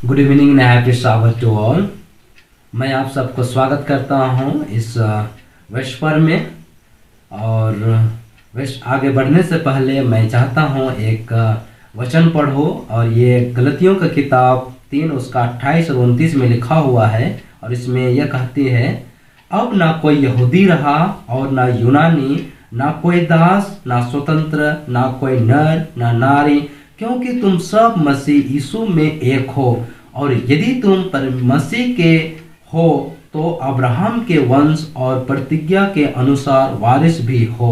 Good evening and happy साबत to all. मैं आप सबको स्वागत करता हूं इस विश्व में। और आगे बढ़ने से पहले मैं चाहता हूं एक वचन पढ़ो। और ये गलतियों का किताब 3 उसका 28 और 29 में लिखा हुआ है। और इसमें यह कहती है, अब ना कोई यहूदी रहा और ना यूनानी, ना कोई दास ना स्वतंत्र, ना कोई नर ना नारी, क्योंकि तुम सब मसीह यीशु में एक हो। और यदि तुम मसीह के हो तो अब्राहम के वंश और प्रतिज्ञा के अनुसार वारिस भी हो।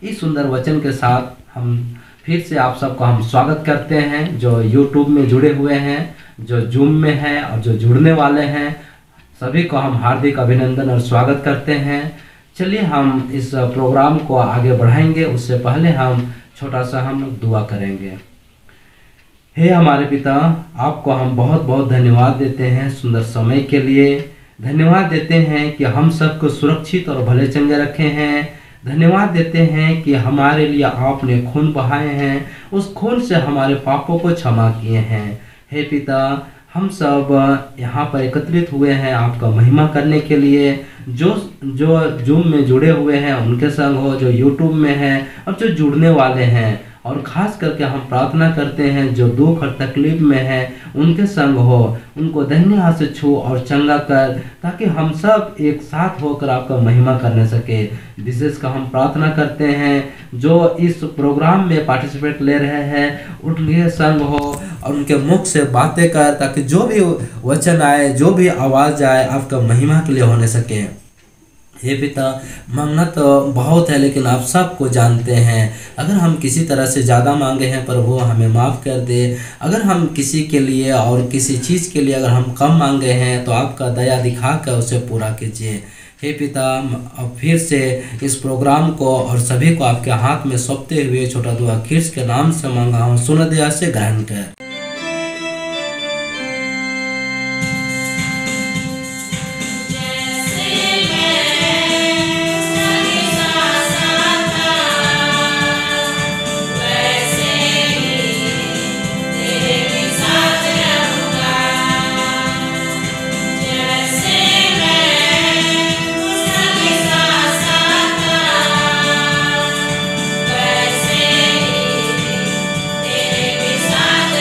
इस सुंदर वचन के साथ हम फिर से आप सबका हम स्वागत करते हैं, जो यूट्यूब में जुड़े हुए हैं, जो जूम में हैं और जो जुड़ने वाले हैं। सभी को हम हार्दिक अभिनंदन और स्वागत करते हैं। चलिए हम इस प्रोग्राम को आगे बढ़ाएंगे। उससे पहले हम छोटा सा हम दुआ करेंगे। हे हमारे पिता, आपको हम बहुत बहुत धन्यवाद देते हैं सुंदर समय के लिए। धन्यवाद देते हैं कि हम सबको सुरक्षित और भले चंगे रखे हैं। धन्यवाद देते हैं कि हमारे लिए आपने खून बहाए हैं, उस खून से हमारे पापों को क्षमा किए हैं। हे पिता, हम सब यहाँ पर एकत्रित हुए हैं आपका महिमा करने के लिए। जो जूम में जुड़े हुए हैं उनके संग हो, जो यूट्यूब में हैं और जो जुड़ने वाले हैं। और ख़ास करके हम प्रार्थना करते हैं जो दुख और तकलीफ में हैं उनके संग हो, उनको दाहिने हाथ से छू और चंगा कर, ताकि हम सब एक साथ होकर आपका महिमा करने सके। विशेषकर हम प्रार्थना करते हैं जो इस प्रोग्राम में पार्टिसिपेट ले रहे हैं उनके संग हो और उनके मुख से बातें कर, ताकि जो भी वचन आए, जो भी आवाज़ आए, आपका महिमा के लिए होने सके। हे पिता, मांगना तो बहुत है लेकिन आप सबको जानते हैं। अगर हम किसी तरह से ज़्यादा मांगे हैं पर वो हमें माफ़ कर दे। अगर हम किसी के लिए और किसी चीज़ के लिए अगर हम कम मांगे हैं तो आपका दया दिखा कर उसे पूरा कीजिए। हे पिता, अब फिर से इस प्रोग्राम को और सभी को आपके हाथ में सौंपते हुए छोटा दुआ ख्रिस्त के नाम से मांगा हूँ, सुन दया से ग्रहण कर। वैसे ही तेरे भी साथ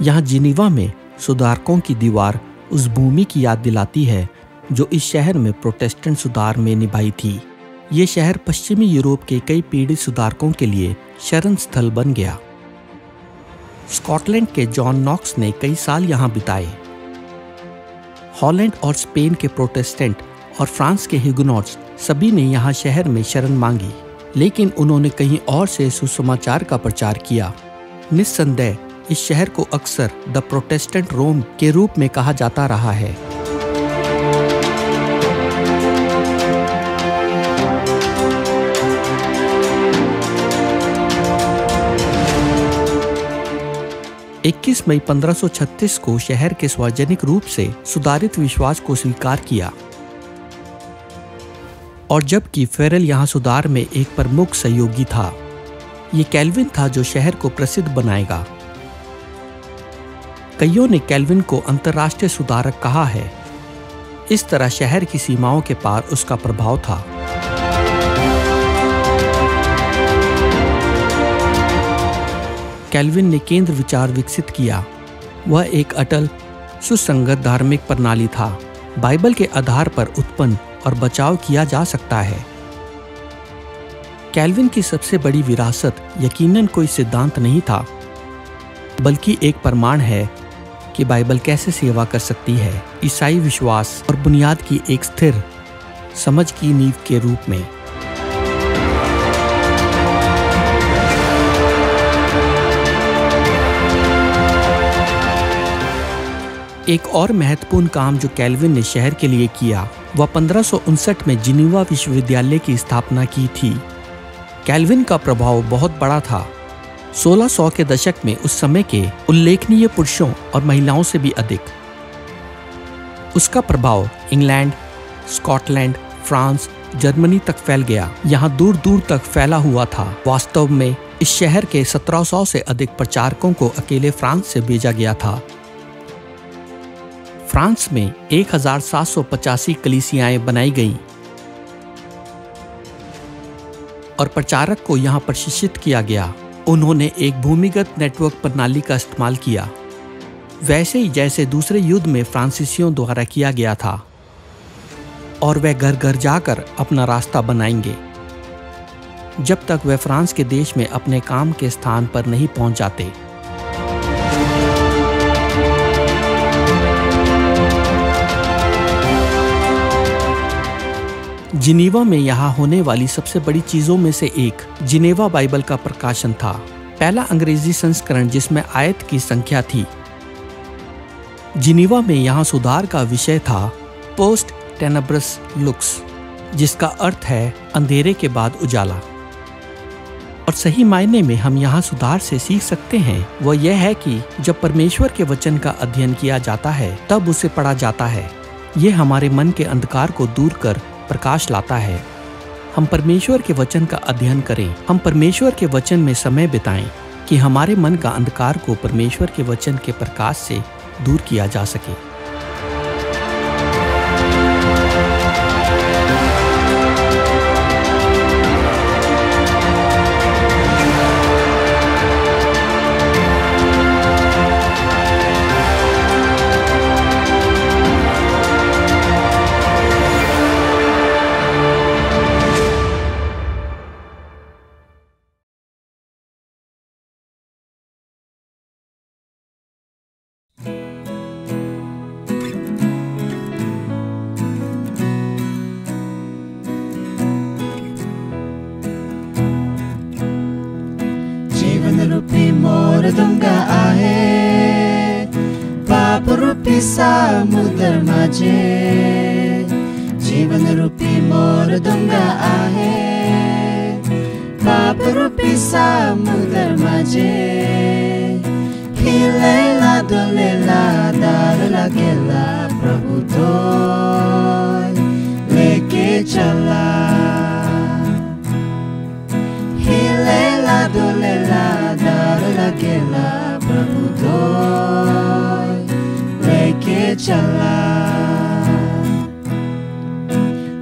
यहाँ जिनीवा में सुधारकों की दीवार उस भूमि की याद दिलाती है जो इस शहर में प्रोटेस्टेंट सुधार में निभाई थी। ये शहर पश्चिमी यूरोप के कई पीड़ित सुधारकों के लिए शरण स्थल बन गया। स्कॉटलैंड के जॉन नॉक्स ने कई साल यहाँ बिताए। हॉलैंड और स्पेन के प्रोटेस्टेंट और फ्रांस के हिगुनॉट्स सभी ने यहाँ शहर में शरण मांगी, लेकिन उन्होंने कहीं और से सुसमाचार का प्रचार किया। निस्संदेह इस शहर को अक्सर द प्रोटेस्टेंट रोम के रूप में कहा जाता रहा है। इक्कीस मई 1536 को शहर के सार्वजनिक रूप से सुधारित विश्वास को स्वीकार किया, और जबकि फेरेल यहाँ सुधार में एक प्रमुख सहयोगी था, ये कैल्विन था जो शहर को प्रसिद्ध बनाएगा। कईयों ने कैल्विन को अंतर्राष्ट्रीय सुधारक कहा है। इस तरह शहर की सीमाओं के पार उसका प्रभाव था। कैल्विन ने केंद्र विचार विकसित किया। वह एक अटल, सुसंगत धार्मिक प्रणाली था। बाइबल के आधार पर उत्पन्न और बचाव किया जा सकता है। कैल्विन की सबसे बड़ी विरासत यकीनन कोई सिद्धांत नहीं था, बल्कि एक प्रमाण है कि बाइबल कैसे सेवा कर सकती है, ईसाई विश्वास और बुनियाद की एक स्थिर समझ की नींव के रूप में। एक और महत्वपूर्ण काम जो कैल्विन ने शहर के लिए किया, वह 1559 में जिनीवा विश्वविद्यालय की स्थापना की थी। कैल्विन का प्रभाव बहुत बड़ा था। 1600 के दशक में उस समय के उल्लेखनीय पुरुषों और महिलाओं से भी अधिक। उसका प्रभाव इंग्लैंड, स्कॉटलैंड, फ्रांस, जर्मनी तक फैल गया। यहाँ दूर दूर तक फैला हुआ था। वास्तव में इस शहर के 1700 से अधिक प्रचारकों को अकेले फ्रांस से भेजा गया था। फ्रांस में 1785 कलीसियाएं बनाई गईं और प्रचारक को यहाँ प्रशिक्षित किया गया। उन्होंने एक भूमिगत नेटवर्क प्रणाली का इस्तेमाल किया, वैसे ही जैसे दूसरे युद्ध में फ्रांसीसियों द्वारा किया गया था, और वे घर घर जाकर अपना रास्ता बनाएंगे जब तक वे फ्रांस के देश में अपने काम के स्थान पर नहीं पहुंच जाते। जिनीवा में यहाँ होने वाली सबसे बड़ी चीजों में से एक जिनेवा बाइबल का प्रकाशन था। पहला अंग्रेजी संस्करण जिसमें आयत की संख्या थी। जिनीवा में यहाँ सुधार का विषय था पोस्ट टेनेब्रस लुक्स, जिसका अर्थ है अंधेरे के बाद उजाला। और सही मायने में हम यहाँ सुधार से सीख सकते हैं वह यह है कि जब परमेश्वर के वचन का अध्ययन किया जाता है तब उसे पढ़ा जाता है। यह हमारे मन के अंधकार को दूर कर प्रकाश लाता है। हम परमेश्वर के वचन का अध्ययन करें, हम परमेश्वर के वचन में समय बिताएं कि हमारे मन का अंधकार को परमेश्वर के वचन के प्रकाश से दूर किया जा सके। डुंगा आहे पाप रूपी समुद्र माझे जीवन रूपी मोर डुंगा आहे पाप रूपी समुद्र माझे हिलेला डोलेला डर लागेला प्रभु तो लेके चला हिलेला डोलेला डर लागेला प्रभु तो लेके चला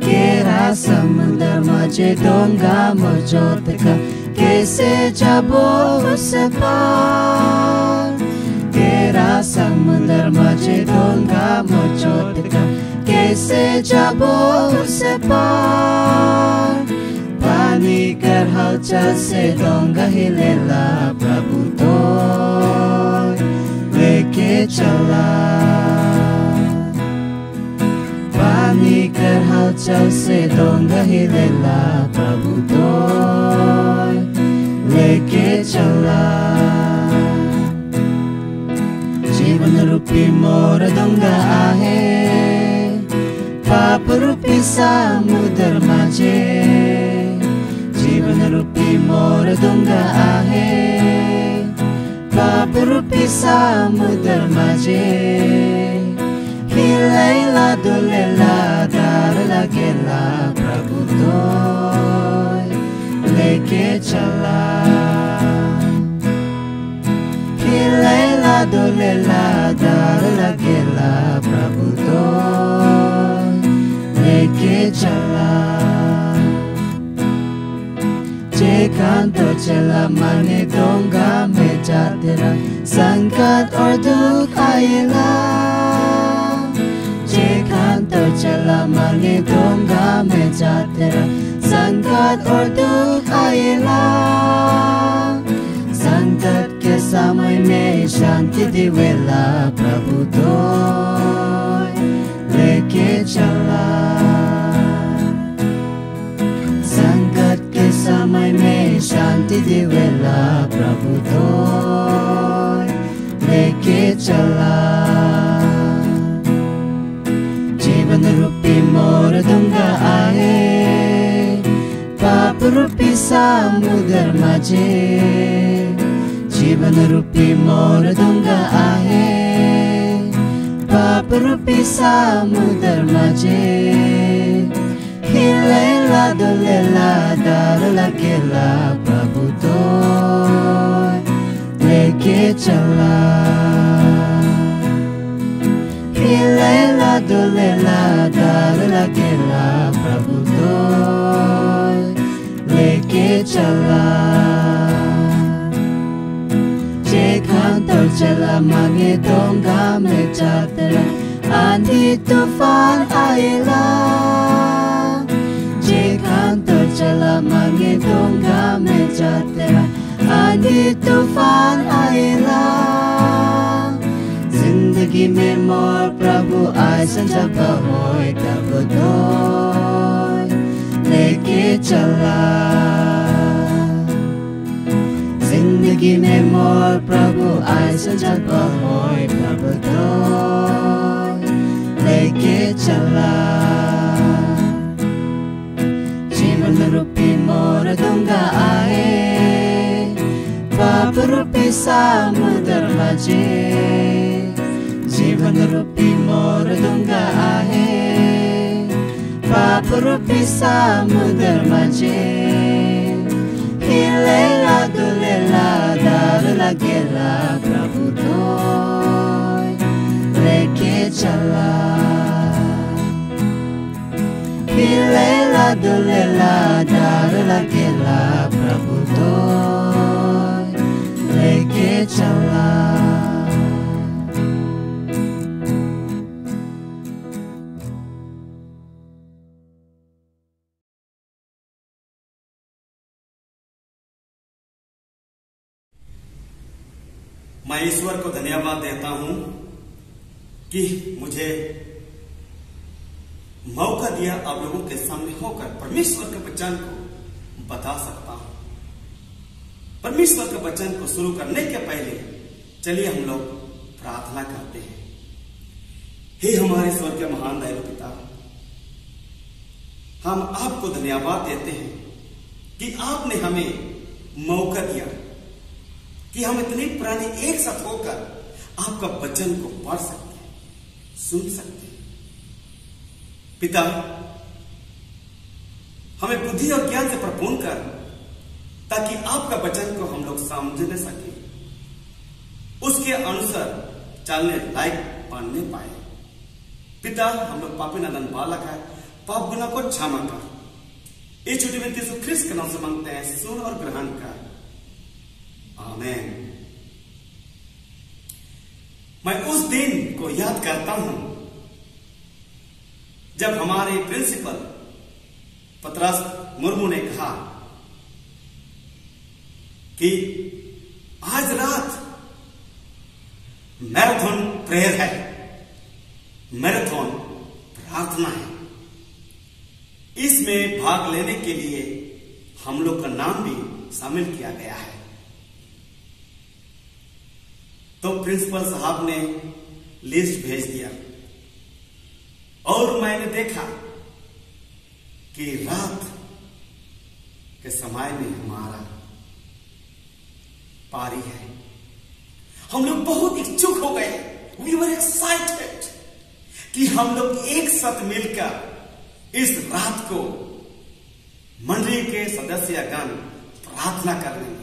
केरा समुद्र माझे डोंगा मौजूद का कैसे जाबो उस पार Kira samudar maje donga mojot ka Kaise jabo usse par Pani कर हलचल से डोंगा हिलेला प्रभु तो लेके चला पानी कर हलचल से डोंगा हिलेला प्रभु तो लेके चला जीवन रूपी मोर डोंगा आहे पाप रूपी समुद्र माझे जीवन रूपी मोर डोंगा आहे पाप रूपी समुद्र माझे हिलेला डोलेला डर लगेला प्रभु तो लेके चला हिलेला डोलेला डर लगेला प्रभु तो लेके चला Canto चला माने डोंगा में जा तेरा संकट और दुख आएला जे canto चला माने डोंगा में जा तेरा संकट और दुख आएला संकट के समय में शांति दिवेला प्रभु तो लेके चला समय में शांति दिवेला प्रभु तो लेके चला जीवन रूपी मोर डोंगा आहे पाप रूपी समुद्र माझे जीवन रूपी मोर डोंगा आहे पाप रूपी समुद्र माझे हिलेला डोलेला डर लगेला प्रभु तो लेके चला हिलेला डोलेला डर लगेला प्रभु तो लेके चला जे canto चला मांगे डोंगा में जा तेरा आंधी तूफान आएला canto चला मांगे डोंगा में जा तेरा आंधी तूफान आएला जिंदगी में मोर प्रभु आए जब होए तब तो लेके चला जिंदगी में मोर प्रभु आए जब होए तब तो लेके चला जीवन रूपी मोर डोंगा आहे पाप रूपी समुद्र माझे जीवन रूपी मोर डोंगा आहे पाप रूपी समुद्र माझे हिलेला डोलेला डर लगेला प्रभु तो लेके चला हिलेला डोलेला डर लगेला प्रभु तो लेके चला मैं ईश्वर को धन्यवाद देता हूं कि मुझे मौका दिया आप लोगों के सामने होकर परमेश्वर के वचन को बता सकता हूं। परमेश्वर के वचन को शुरू करने के पहले चलिए हम लोग प्रार्थना करते हैं। हे हमारे स्वर्ग के महान दयालु पिता, हम आपको धन्यवाद देते हैं कि आपने हमें मौका दिया कि हम इतनी पुरानी एक साथ होकर आपका वचन को पढ़ सकते हैं, सुन सकते हैं। पिता, हमें बुद्धि और ज्ञान से परिपूर्ण कर, ताकि आपका वचन को हम लोग समझ सके, उसके अनुसार चलने लायक बनने पाए। पिता, हम लोग पापी नादान बालक है, पाप गुना को क्षमा कर। इस छोटी विनती यीशु ख्रिस्त के नाम से मांगते हैं, सुन और ग्रहण कर, आमीन। उस दिन को याद करता हूं जब हमारे प्रिंसिपल पतरस मुर्मू ने कहा कि आज रात मैराथन प्रेयर है, मैराथन प्रार्थना है। इसमें भाग लेने के लिए हम लोग का नाम भी शामिल किया गया है। तो प्रिंसिपल साहब ने लिस्ट भेज दिया और मैंने देखा कि रात के समय में हमारा पारी है। हम लोग बहुत इच्छुक हो गए, वी वर एक्साइटेड कि हम लोग एक साथ मिलकर इस रात को मंडली के सदस्यगण प्रार्थना कर लेंगे।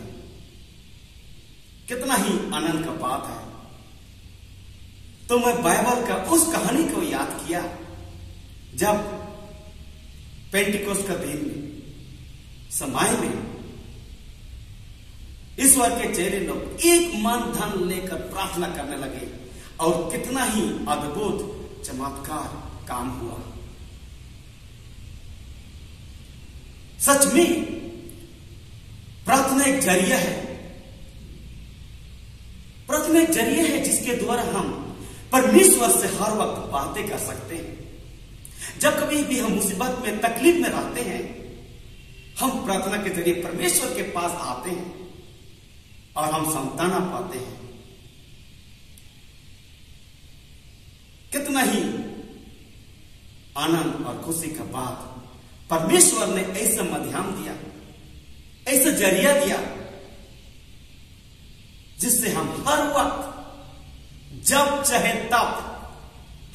कितना ही आनंद का बात है। तो मैं बाइबल का उस कहानी को याद किया जब पेंटिकोस्ट का दिन समय में ईश्वर के चेहरे लोग एक मन धन लेकर प्रार्थना करने लगे और कितना ही अद्भुत चमत्कार काम हुआ। सच में प्रार्थना एक जरिया है, प्रार्थना एक जरिया है जिसके द्वारा हम परमेश्वर से हर वक्त बातें कर सकते हैं। जब कभी भी हम मुसीबत में, तकलीफ में रहते हैं, हम प्रार्थना के जरिए परमेश्वर के पास आते हैं और हम सांत्वना पाते हैं। कितना ही आनंद और खुशी का बात, परमेश्वर ने ऐसा माध्यम दिया, ऐसा जरिया दिया जिससे हम हर वक्त जब चाहे तब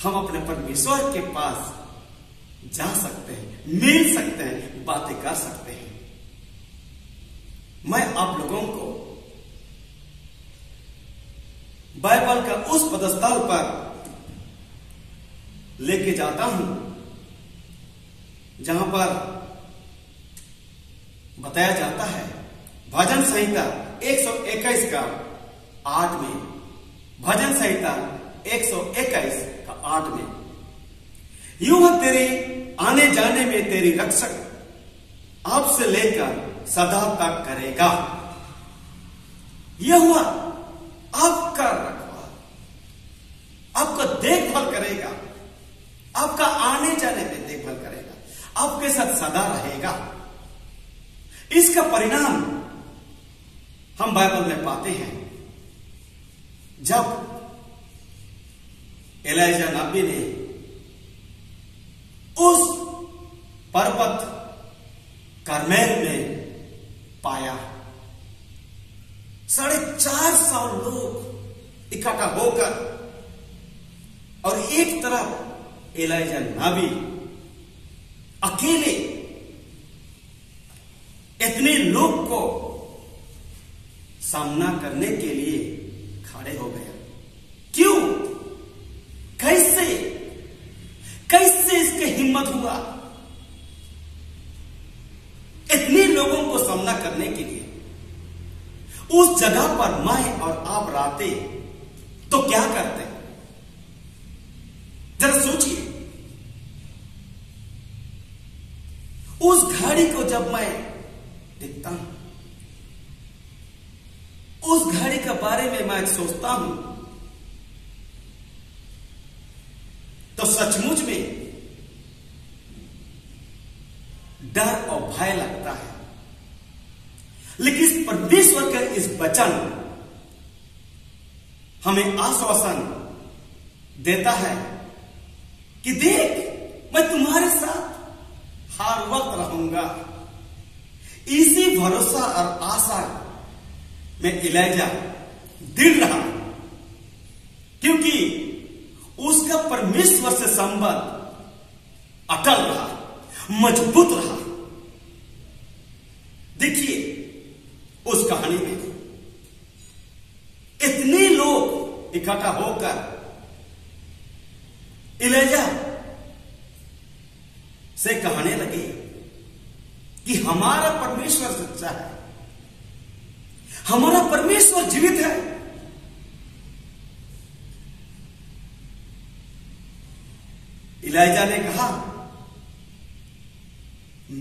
हम अपने परमेश्वर के पास जा सकते हैं, मिल सकते हैं, बातें कर सकते हैं। मैं आप लोगों को बाइबल का उस पदस्थल पर लेके जाता हूं जहां पर बताया जाता है भजन संहिता 121 का 8 में, भजन संहिता 121 का 8 में, यूं तेरे आने जाने में तेरी रक्षक अब से लेकर सदा तक करेगा। यह हुआ आपका रखवाला, आपका देखभाल करेगा, आपका आने जाने में देखभाल करेगा, आपके साथ सदा रहेगा। इसका परिणाम हम बाइबल में पाते हैं जब एलिजा नबी ने उस पर्वत कर्मेल में पाया 450 लोग इकट्ठा होकर, और एक तरफ एलिजा नबी अकेले इतने लोग को सामना करने के लिए खड़े हो गया। क्यों? कैसे कैसे इसकी हिम्मत हुआ इतने लोगों को सामना करने के लिए? उस जगह पर मैं और आप रहते तो क्या करते? जरा सोचिए। उस घड़ी को जब मैं देखता हूं, उस घड़ी के बारे में मैं सोचता हूं, तो सचमुच में डर और भय लगता है। लेकिन परमेश्वर का इस वचन हमें आश्वासन देता है कि देख, मैं तुम्हारे साथ हर वक्त रहूंगा। इसी भरोसा और आशा में एलिजा दृढ़ रहा, क्योंकि उसका परमेश्वर से संबंध अटल रहा, मजबूत रहा। देखिए उस कहानी में इतने लोग इकट्ठा होकर एलिजा से कहने लगे कि हमारा परमेश्वर सच्चा है, हमारा परमेश्वर जीवित है। इलाइजा ने कहा,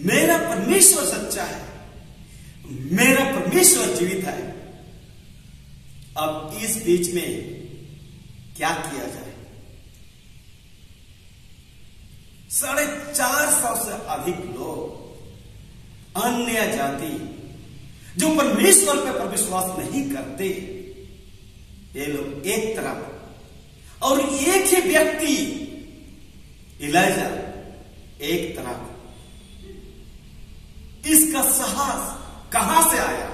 मेरा परमेश्वर सच्चा है, मेरा परमेश्वर जीवित है। अब इस बीच में क्या किया जाए? 450 से अधिक लोग अन्य जाति जो परमेश्वर पर विश्वास नहीं करते, ये लोग एक तरफ और एक ही व्यक्ति इलाइजा एक तरफ। इसका साहस कहां से आया?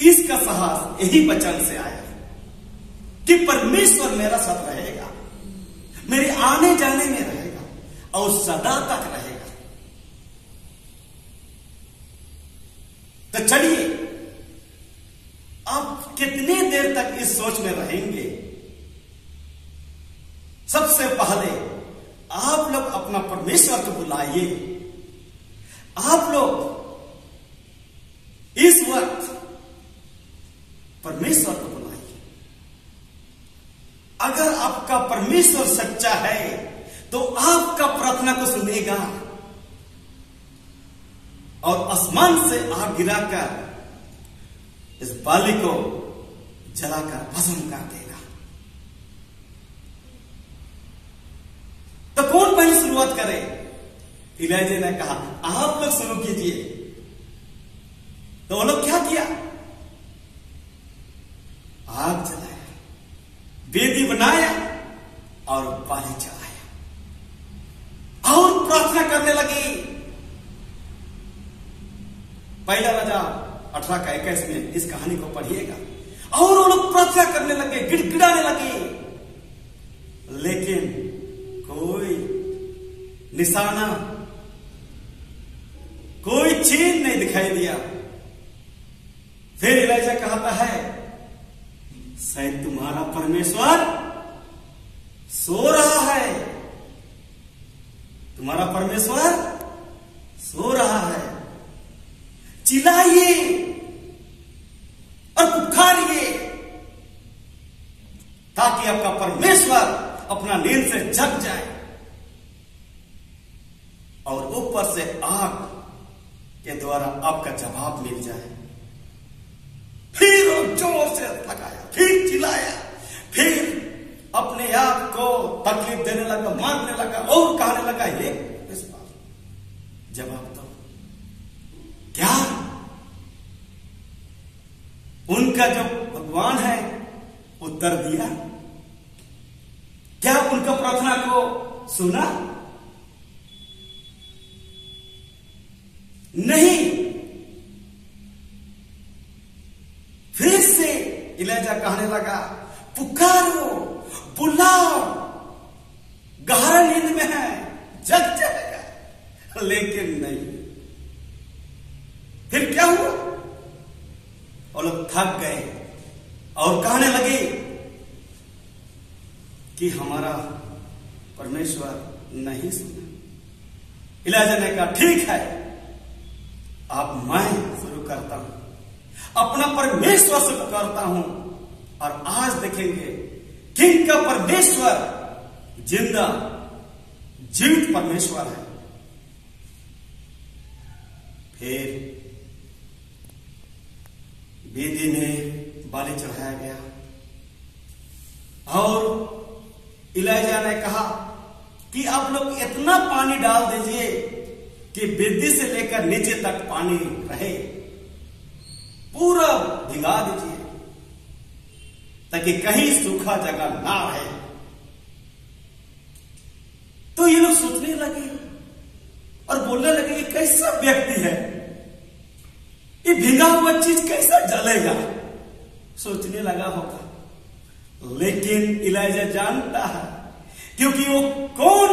इसका साहस यही वचन से आया कि परमेश्वर मेरा साथ रहेगा, मेरे आने जाने में रहेगा और सदा तक रहेगा। तो चलिए, आप कितनी देर तक इस सोच में रहेंगे? सबसे पहले आप लोग अपना परमेश्वर को बुलाइए। आप लोग इस वक्त परमेश्वर को बुलाइए। अगर आपका परमेश्वर सच्चा है तो आपका प्रार्थना को सुनेगा और आसमान से आग गिराकर इस बाली को जलाकर भस्म कर देगा। तो कौन पहले शुरुआत करे? इलाइजा ने कहा, आप लोग शुरू कीजिए। तो वो लोग क्या किया? आग जलाया, वेदी बनाया और बाली चढ़ाया और प्रार्थना करने लगी। पहला राजा 18:21 में इस कहानी को पढ़िएगा। और वो लोग प्रार्थना करने लगे, गिड़गिड़ाने लगे, लेकिन कोई निशाना, कोई चीज नहीं दिखाई दिया। फिर इलाइजा कहता है, शायद तुम्हारा परमेश्वर सो रहा है, तुम्हारा परमेश्वर सो रहा है। चिल्लाइए और पुकारिए ताकि आपका परमेश्वर अपना नींद से जग जाए और ऊपर से आग के द्वारा आपका जवाब मिल जाए। फिर वो जोर से लगाया, फिर चिल्लाया, फिर अपने आप को तकलीफ देने लगा, मारने लगा और कहने लगा, ये इस बार जवाब दो। क्या उनका जो भगवान है उत्तर दिया? क्या उनका प्रार्थना को सुना? नहीं। फिर से इलाइजा कहने लगा, पुकारो, बुलाओ, गहरा नींद में है, जग जाएगा। लेकिन नहीं। फिर क्या हुआ? और लोग थक गए और कहने लगे कि हमारा परमेश्वर नहीं सुना। इलाइजा ने कहा, ठीक है, अब मैं शुरू करता हूं, अपना परमेश्वर से पुकारता हूं और आज देखेंगे किंग का परमेश्वर जिंदा जीवित परमेश्वर है। फिर वेदी में बाली चढ़ाया गया और इलाइजा ने कहा कि आप लोग इतना पानी डाल दीजिए कि वेदी से लेकर नीचे तक पानी रहे, पूरा भिगा दीजिए ताकि कहीं सूखा जगह ना रहे। तो ये लोग सोचने लगे और बोलने लगे, ये कैसा व्यक्ति है, ये भिगा हुआ चीज कैसा जलेगा? सोचने लगा होगा। लेकिन इलाइजा जानता है, क्योंकि वो कौन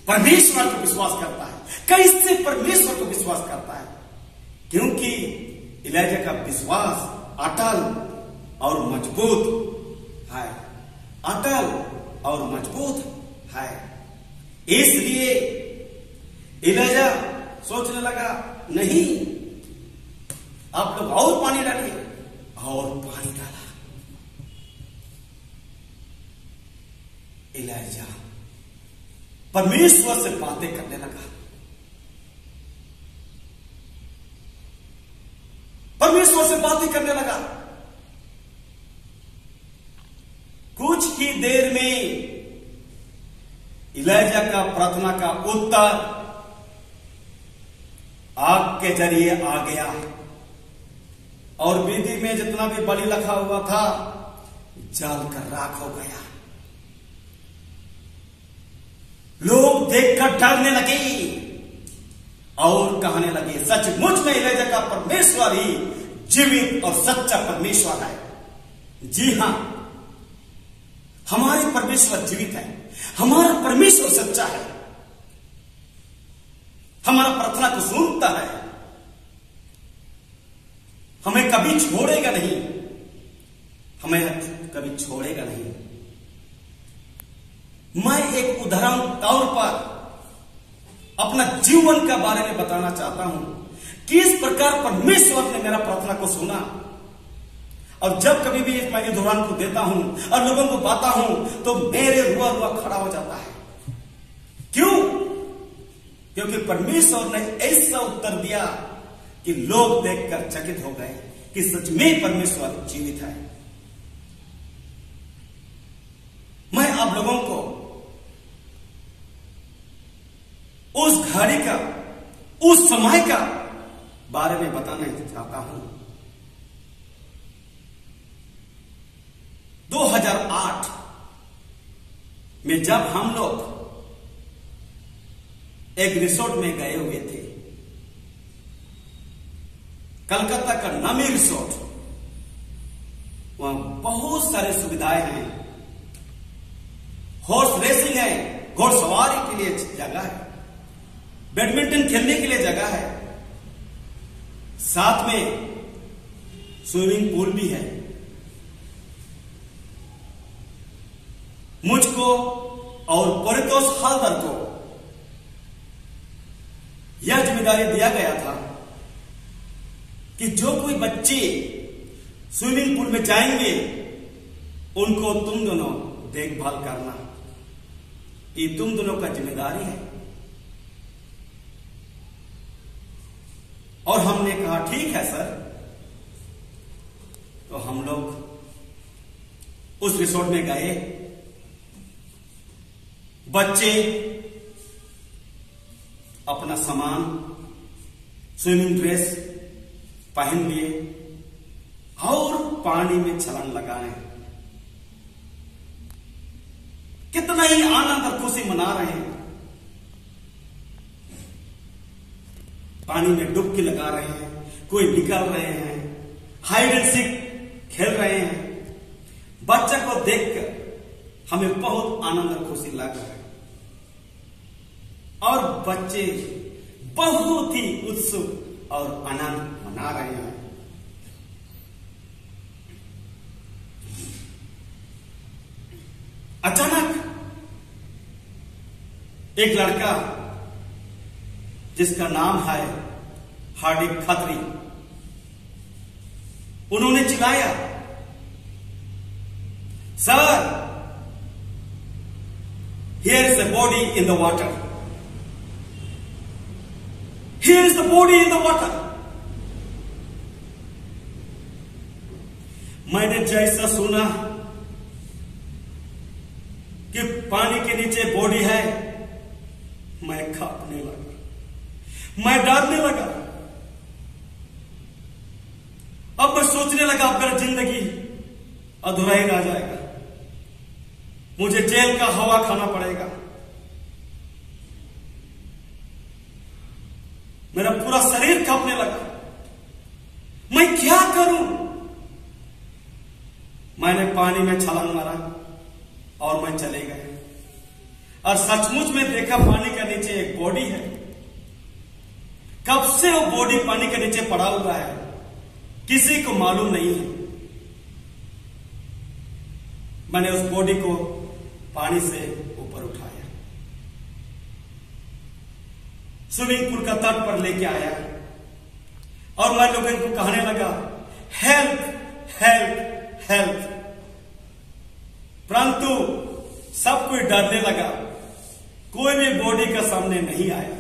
परमेश्वर को विश्वास करता है, कैसे परमेश्वर को विश्वास करता है, क्योंकि इलाइजा का विश्वास अटल और मजबूत है, अटल और मजबूत है। इसलिए इलाइजा सोचने लगा, नहीं, आप लोग और पानी डालिए, और पानी डाला। इलाइजा परमेश्वर से बातें करने लगा। परमेश्वर से बातें करने लगा। कुछ ही देर में इलाइजा का प्रार्थना का उत्तर आग के जरिए आ गया और वेदी में जितना भी बलि रखा हुआ था जल कर राख हो गया। लोग देखकर डरने लगे और कहने लगे, सचमुच में इलाइजा का परमेश्वर ही जीवित और सच्चा परमेश्वर है। जी हां, हमारे परमेश्वर जीवित है, हमारा परमेश्वर सच्चा है, हमारा प्रार्थना को सुनता है, हमें कभी छोड़ेगा नहीं, हमें कभी छोड़ेगा नहीं। मैं एक उदाहरण तौर पर अपना जीवन के बारे में बताना चाहता हूं कि इस प्रकार परमेश्वर ने मेरा प्रार्थना को सुना। और जब कभी भी मैं इस उदाहरण को देता हूं और लोगों को बाता हूं तो मेरे रुआ रुआ खड़ा हो जाता है। क्यों? क्योंकि परमेश्वर ने ऐसा उत्तर दिया कि लोग देखकर चकित हो गए कि सच में परमेश्वर जीवित है। मैं आप लोगों को उस घड़ी का, उस समय का बारे में बताना चाहता हूं। 2008 में जब हम लोग एक रिसोर्ट में गए हुए थे, कलकत्ता का नामी रिसोर्ट। वहां बहुत सारी सुविधाएं हैं, हॉर्स रेसिंग है, घोड़सवारी के लिए जगह है, बैडमिंटन खेलने के लिए जगह है, साथ में स्विमिंग पूल भी है। मुझको और परितोष हलदर को यह जिम्मेदारी दिया गया था कि जो कोई बच्चे स्विमिंग पूल में जाएंगे उनको तुम दोनों देखभाल करना, ये तुम दोनों का जिम्मेदारी है। और हमने कहा ठीक है सर। तो हम लोग उस रिसोर्ट में गए, बच्चे अपना सामान, स्विमिंग ड्रेस पहन लिए और पानी में छलांग लगाए। कितना ही आनंद और खुशी मना रहे हैं, पानी में डुबकी लगा रहे हैं, कोई निकल रहे हैं, हाइड एंड सीक खेल रहे हैं। बच्चा को देखकर हमें बहुत आनंद और खुशी लग रहा है और बच्चे बहुत ही उत्सुक और आनंद मना रहे हैं। अचानक एक लड़का जिसका नाम है हार्दिक खत्री, उन्होंने चिल्लाया, sir, here is the body in the water. Here is the body in the water. मैंने जैसा सुना कि पानी के नीचे बॉडी है, मैं कांपने लगा, मैं डरने लगा। अब मैं सोचने लगा अब मेरा जिंदगी अधूरा ही रह जाएगा, मुझे जेल का हवा खाना पड़ेगा, मेरा पूरा शरीर कांपने लगा, मैं क्या करूं? मैंने पानी में छलांग मारा और मैं चले गए और सचमुच में देखा पानी के नीचे एक बॉडी है। कब से वो बॉडी पानी के नीचे पड़ा हुआ है किसी को मालूम नहीं है। मैंने उस बॉडी को पानी से ऊपर उठाया, स्विमिंग पूल का तट पर लेके आया और मैं लोगों को कहने लगा, हेल्प हेल्प हेल्प। परंतु सब कोई डरने लगा कोई भी बॉडी का सामने नहीं आया।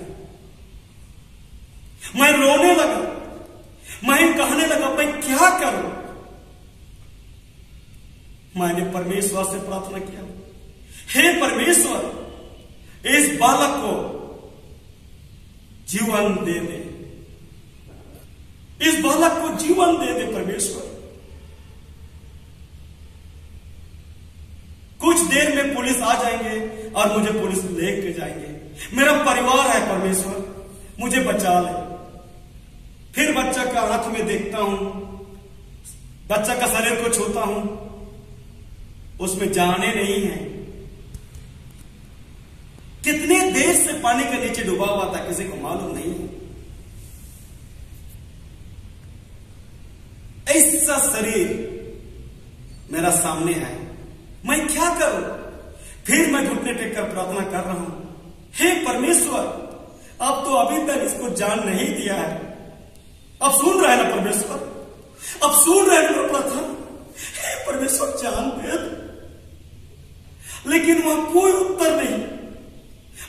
मैं रोने लगा, मैं कहने लगा मैं क्या करूं। मैंने परमेश्वर से प्रार्थना किया, हे परमेश्वर, इस बालक को जीवन दे दे, इस बालक को जीवन दे दे परमेश्वर। कुछ देर में पुलिस आ जाएंगे और मुझे पुलिस लेके जाएंगे। मेरा परिवार है परमेश्वर, मुझे बचा ले। फिर बच्चा का आंख में देखता हूं, बच्चा का शरीर को छूता हूं, उसमें जाने नहीं है। कितने देर से पानी के नीचे डूबा हुआ था किसी को मालूम नहीं है। ऐसा शरीर मेरा सामने है, मैं क्या करूं। फिर मैं घुटने टेक कर प्रार्थना कर रहा हूं, हे परमेश्वर, अब तो अभी तक इसको जान नहीं दिया है, अब सुन रहे हैं ना परमेश्वर, अब सुन रहे हैं प्रार्थना, हे परमेश्वर जान दे। लेकिन वहां कोई उत्तर नहीं।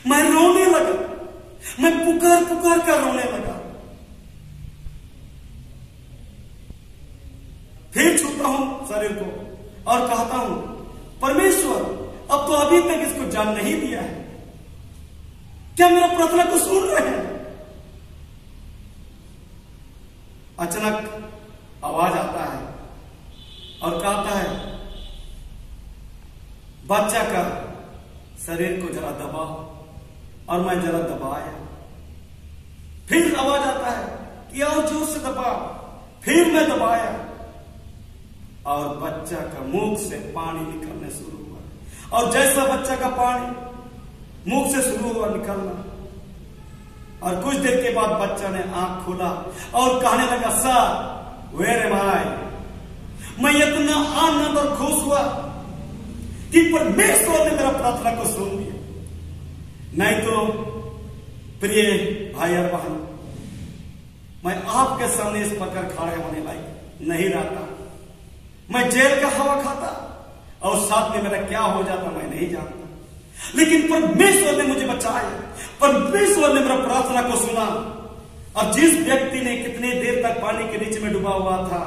मैं रोने लगा, मैं पुकार पुकार कर रोने लगा। फिर छूता हूं शरीर को और कहता हूं, परमेश्वर, अब तो अभी तक इसको जान नहीं दिया है, क्या मेरा प्रार्थना को सुन रहे हैं। अचानक आवाज आता है और कहता है, बच्चा का शरीर को जरा दबाओ। और मैं जरा दबाया। फिर आवाज आता है कि और जोर से दबाओ। फिर मैं दबाया और बच्चा का मुख से पानी निकलने शुरू हुआ। और जैसा बच्चा का पानी मुख से शुरू हुआ निकलना, और कुछ देर के बाद बच्चा ने आंख खोला और कहने लगा, सर वेयर एम आई। मैं इतना आनंद और खुश हुआ कि परमेश्वर ने मेरा प्रार्थना को सुन लिया। नहीं तो प्रिय भाई और बहन, मैं आपके सामने इस प्रकार खड़े होने लायक नहीं रहता। मैं जेल का हवा खाता और साथ में मेरा क्या हो जाता मैं नहीं जानता। लेकिन परमेश्वर ने मुझे बचाया, परमेश्वर ने मेरा प्रार्थना को सुना। और जिस व्यक्ति ने कितने देर तक पानी के नीचे में डूबा हुआ था,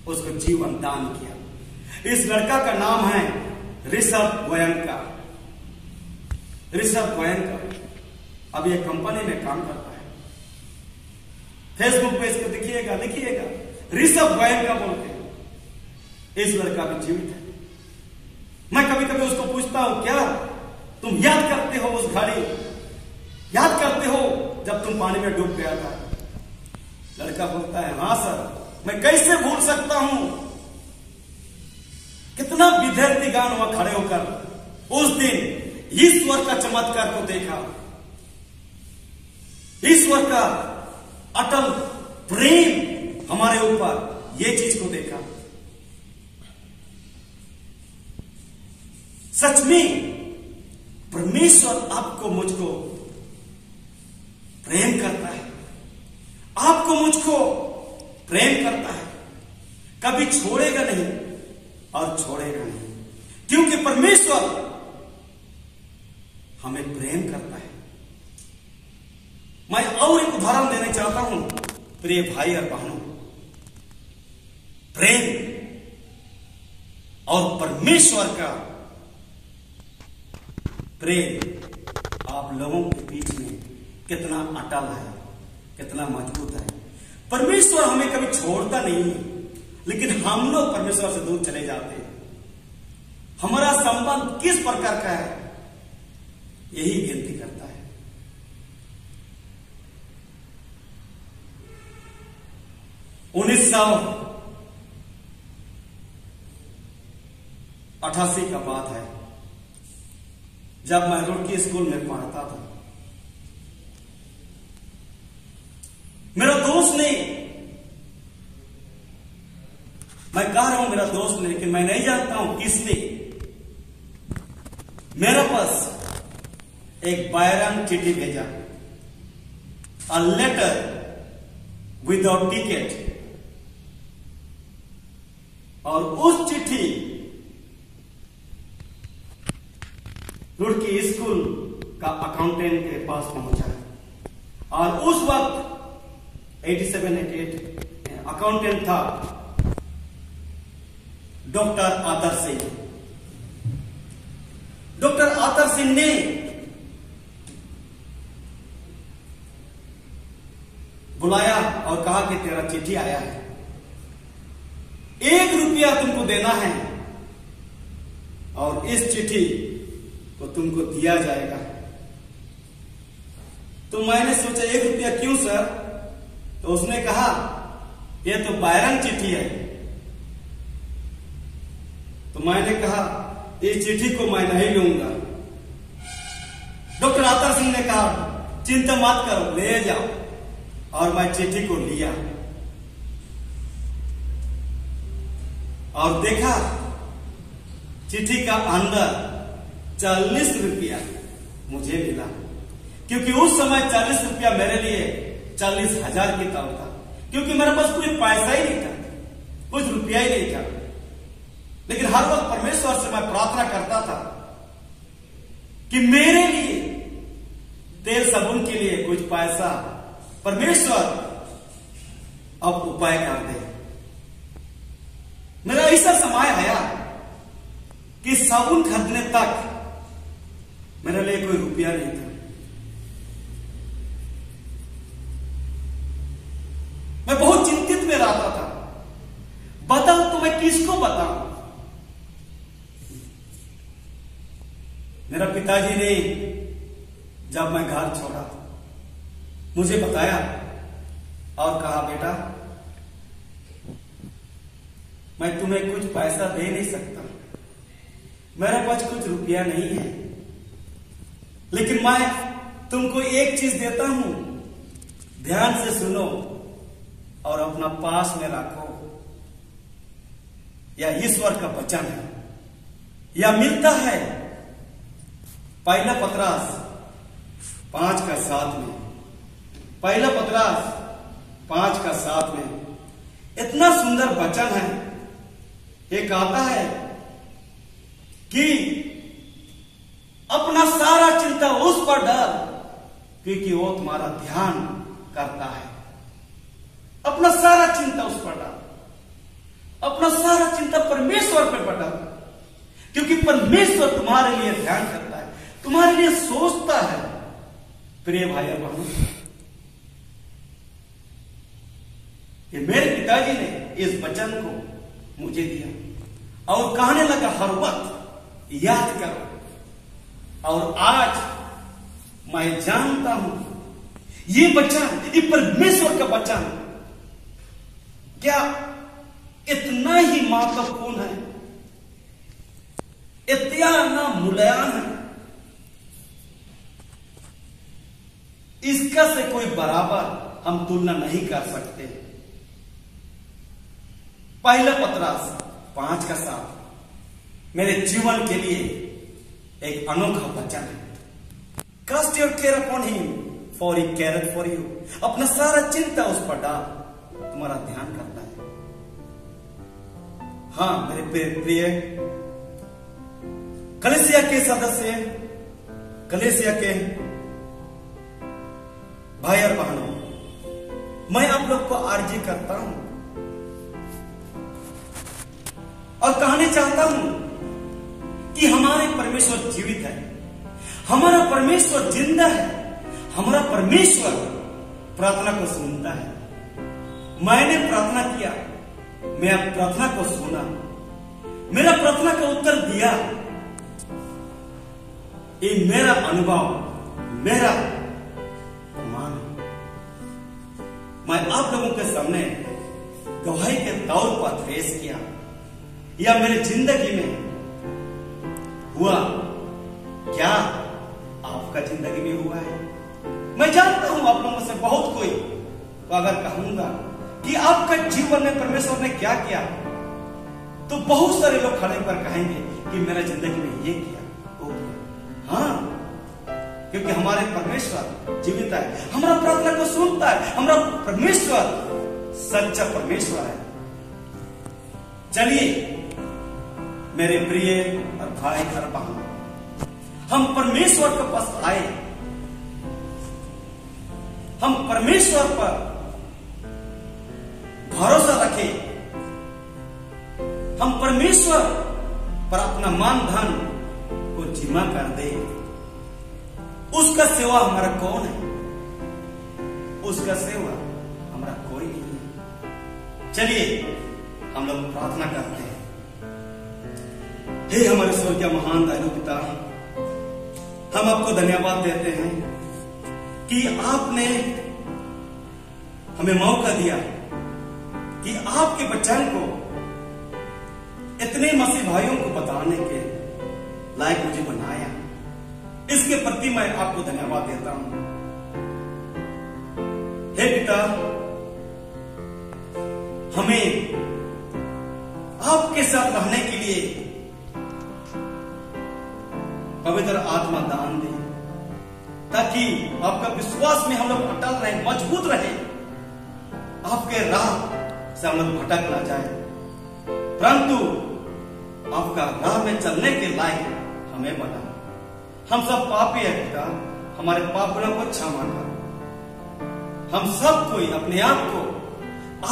उसको जीवन दान किया। इस लड़का का नाम है ऋषभ गोयनका। ऋषभ गोयनका अब एक कंपनी में काम करता है। फेसबुक पे इसको लिखिएगा ऋषभ गोयनका बोलते हैं। इस लड़का भी जीवित है। मैं कभी कभी उसको पूछता हूं, क्या तुम याद करते हो उस घड़ी, याद करते हो जब तुम पानी में डूब गया था। लड़का बोलता है, हां सर, मैं कैसे भूल सकता हूं। कितना विद्यार्थी गान हुआ खड़े होकर उस दिन ईश्वर का चमत्कार को देखा, ईश्वर का अटल प्रेम हमारे ऊपर, ये चीज को देखा। सच में परमेश्वर आपको मुझको प्रेम करता है, आपको मुझको प्रेम करता है, कभी छोड़ेगा नहीं और छोड़ेगा नहीं, क्योंकि परमेश्वर हमें प्रेम करता है। मैं और एक उदाहरण देना चाहता हूं प्रिय भाई और बहनों। प्रेम और परमेश्वर का प्रेम आप लोगों के बीच में कितना अटल है, कितना मजबूत है। परमेश्वर हमें कभी छोड़ता नहीं है, लेकिन हम लोग परमेश्वर से दूर चले जाते हैं। हमारा संबंध किस प्रकार का है, यही गिनती करता है। उन्नीस 88 का बात है, जब मैं रुड़की स्कूल में पढ़ता था। मेरा दोस्त ने, मैं कह रहा हूं मेरा दोस्त ने, लेकिन मैं नहीं जानता हूं किसने मेरे पास एक बैरन चिट्ठी भेजा, अ लेटर विदाउट टिकट। और उस चिट्ठी रुड़की स्कूल का अकाउंटेंट के पास पहुंचा और उस वक्त 87-88 अकाउंटेंट था डॉक्टर आतर सिंह। डॉक्टर आतर सिंह ने बुलाया और कहा कि तेरा चिट्ठी आया है, 1 रुपया तुमको देना है और इस चिट्ठी को तुमको दिया जाएगा। तो मैंने सोचा 1 रुपया क्यों सर? तो उसने कहा यह तो बायरन चिट्ठी है। तो मैंने कहा इस चिट्ठी को मैं नहीं लूंगा। डॉक्टर आतर सिंह ने कहा चिंता मत करो, ले जाओ। और मैं चिट्ठी को लिया और देखा चिट्ठी का अंदर 40 रुपया मुझे मिला, क्योंकि उस समय 40 रुपया मेरे लिए 40,000 की तरह था, क्योंकि मेरे पास कोई पैसा ही नहीं था, कुछ रुपया ही नहीं था। लेकिन हर वक्त परमेश्वर से मैं प्रार्थना करता था कि मेरे लिए तेल साबुन के लिए कुछ पैसा परमेश्वर अब उपाय कर दे। मेरा ऐसा समय आया कि साबुन खरीदने तक मेरे लिए कोई रुपया नहीं था। मैं बहुत चिंतित में रहता था, बताओ तो मैं किसको बताऊं? मेरा पिताजी ने जब मैं घर छोड़ा मुझे बताया और कहा बेटा मैं तुम्हें कुछ पैसा दे नहीं सकता, मेरे पास कुछ रुपया नहीं है, लेकिन मैं तुमको एक चीज देता हूं, ध्यान से सुनो और अपना पास में रखो। यह ईश्वर का वचन है, यह मिलता है पहला पतरस 5:7 में। पहला पतरस 5:7 में इतना सुंदर वचन है। एक आता है कि अपना सारा चिंता उस पर डाल, क्योंकि वो तुम्हारा ध्यान करता है। अपना सारा चिंता उस पर डाल, अपना सारा चिंता परमेश्वर पर डाल, क्योंकि परमेश्वर तुम्हारे लिए ध्यान करता है, तुम्हारे लिए सोचता है। प्रिय भाई और बहनों, ये मेरे पिताजी ने इस वचन को मुझे दिया और कहने लगा हर वक्त याद करो। और आज मैं जानता हूं ये वचन, ये परमेश्वर का वचन क्या इतना ही महत्वपूर्ण है, इतना मूल्यवान है, इसका से कोई बराबर हम तुलना नहीं कर सकते। पहला पतरस 5:7 मेरे जीवन के लिए एक अनोखा वचन है। Cast your care upon him for he careth for you. अपना सारा चिंता उस पर डाल, तुम्हारा ध्यान करता है। हाँ मेरे प्रिय कलीसिया के सदस्य, कलीसिया के भाई और बहनों, मैं आप लोग को अर्जी करता हूं और कहना चाहता हूं कि हमारे परमेश्वर जीवित है, हमारा परमेश्वर जिंदा है, हमारा परमेश्वर प्रार्थना को सुनता है। मैंने प्रार्थना किया, मैं प्रार्थना को सुना, मेरा प्रार्थना का उत्तर दिया। ये मेरा अनुभव, मेरा प्रमाण। मैं आप लोगों के सामने गवाही के तौर पर पेश किया, या मेरी जिंदगी में हुआ, क्या आपका जिंदगी में हुआ है? मैं जानता हूं आप लोगों से बहुत कोई तो अगर कहूंगा कि आपका जीवन में परमेश्वर ने क्या किया, तो बहुत सारे लोग खड़े पर कहेंगे कि मेरा जिंदगी में ये किया, वो किया। हाँ, क्योंकि हमारे परमेश्वर जीवित है, हमारा प्रार्थना को सुनता है, हमारा परमेश्वर सच्चा परमेश्वर है। चलिए मेरे प्रिय और भाई और बहन, हम परमेश्वर के पास आए, हम परमेश्वर पर भरोसा रखें, हम परमेश्वर पर अपना मान धन को जिम्मा कर दे। उसका सेवा हमारा कौन है? उसका सेवा हमारा कोई नहीं है। चलिए हम लोग प्रार्थना करते हैं। हे हमारे स्वर्गीय महान दयालु पिता, हम आपको धन्यवाद देते हैं कि आपने हमें मौका दिया कि आपके वचन को इतने मसीह भाइयों को बताने के लायक मुझे बनाया। इसके प्रति मैं आपको धन्यवाद देता हूं। हे पिता, हमें आपके साथ रहने के लिए पवित्र आत्मा दान दे, ताकि आपका विश्वास में हम लोग अटल रहे, मजबूत रहे, आपके राह से हम लोग भटक ना जाए, परंतु आपका राह में चलने के लायक हमें बना। हम सब पापी है पिता, हमारे पाप गुनाह को क्षमा कर। हम सब कोई अपने आप को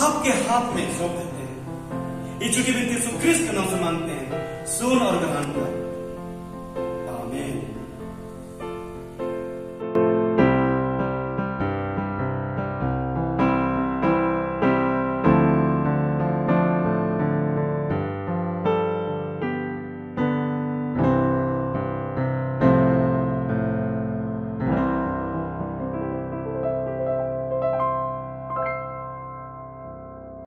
आपके हाथ में सौंप देते हैं। ये छोटी विनती यीशु ख्रीस्त के नाम से मांगते हैं, सुन और ग्रहण कर।